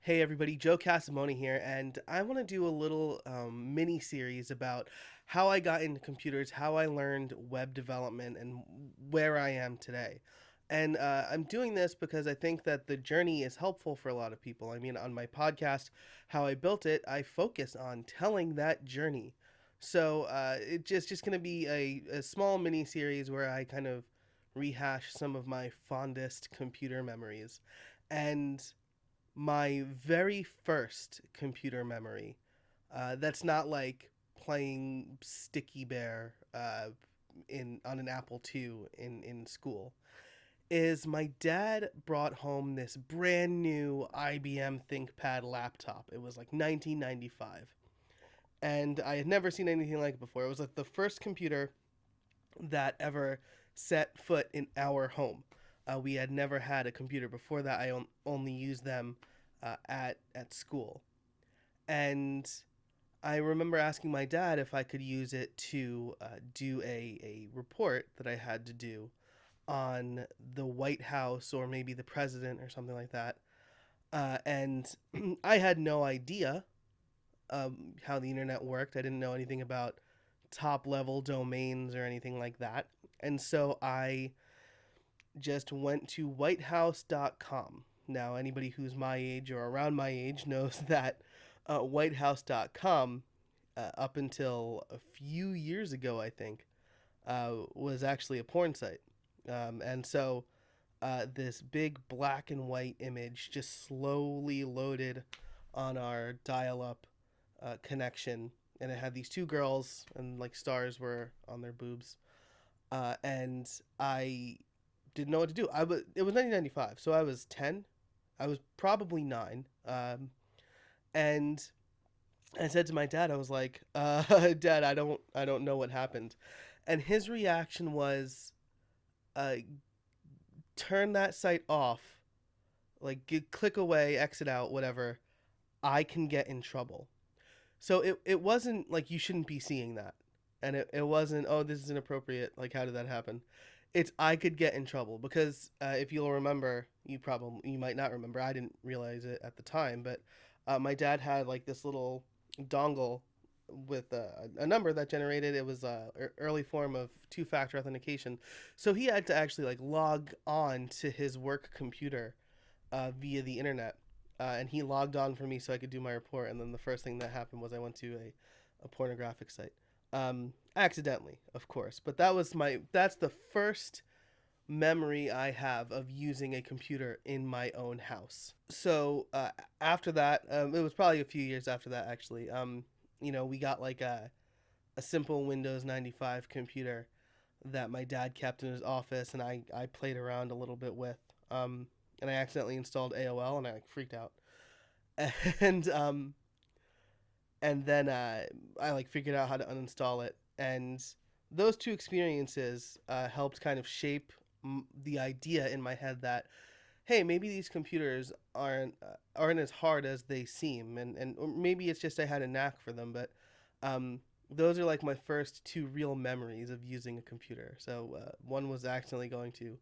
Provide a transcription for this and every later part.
Hey everybody, Joe Casamone here, and I want to do a little mini series about how I got into computers, how I learned web development, and where I am today. And I'm doing this because I think that the journey is helpful for a lot of people. I mean, on my podcast, How I Built It, I focus on telling that journey. So it's just going to be a small mini series where I kind of rehash some of my fondest computer memories. And my very first computer memory, that's not like playing Sticky Bear in on an Apple II in school, is my dad brought home this brand new IBM ThinkPad laptop. It was like 1995, and I had never seen anything like it before. It was like the first computer that ever set foot in our home. We had never had a computer before that. Only used them at school, and I remember asking my dad if I could use it to do a report that I had to do on the White House or maybe the president or something like that. And I had no idea how the internet worked. I didn't know anything about top level domains or anything like that. And so I just went to whitehouse.com. Now, anybody who's my age or around my age knows that whitehouse.com, up until a few years ago, I think, was actually a porn site. And so this big black and white image just slowly loaded on our dial up connection. And it had these two girls, and like stars were on their boobs. And I didn't know what to do. It was 1995, so I was 10. I was probably 9. And I said to my dad, I was like, "Dad, I don't know what happened." And his reaction was, uh, "Turn that site off. Like, click away, exit out, whatever. I can get in trouble." So it wasn't like you shouldn't be seeing that, and it wasn't, oh, this is inappropriate. Like, how did that happen? It's I could get in trouble because if you'll remember, you might not remember. I didn't realize it at the time, but my dad had like this little dongle with a number that generated. It was a early form of two-factor authentication, so he had to actually like log on to his work computer via the internet, and he logged on for me so I could do my report. And then the first thing that happened was I went to a pornographic site, accidentally, of course. But that's the first memory I have of using a computer in my own house. So after that, it was probably a few years after that actually. We got like a simple Windows 95 computer that my dad kept in his office, and I played around a little bit with. And I accidentally installed AOL, and I like freaked out. And and then I like figured out how to uninstall it, and those two experiences helped kind of shape the idea in my head that, hey, maybe these computers aren't as hard as they seem, and or maybe it's just I had a knack for them, but those are like my first two real memories of using a computer. So one was accidentally going to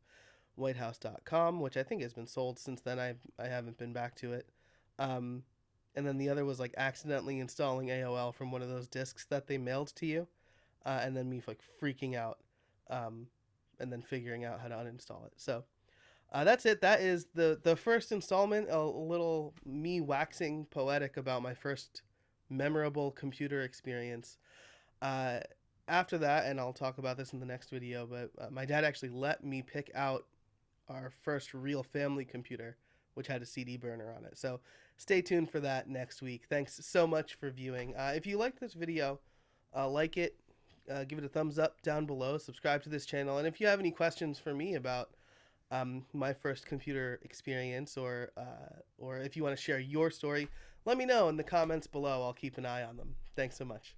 whitehouse.com, which I think has been sold since then. I haven't been back to it. Um, and then the other was like accidentally installing AOL from one of those discs that they mailed to you, and then me like freaking out, um, and then figuring out how to uninstall it. So that's it. That is the first installment. A little me waxing poetic about my first memorable computer experience. Uh, After that, and I'll talk about this in the next video, but my dad actually let me pick out our first real family computer, which had a CD burner on it. So stay tuned for that next week. Thanks so much for viewing. If you liked this video, like it, give it a thumbs up down below, subscribe to this channel, and if you have any questions for me about my first computer experience, or if you want to share your story, let me know in the comments below. I'll keep an eye on them. Thanks so much.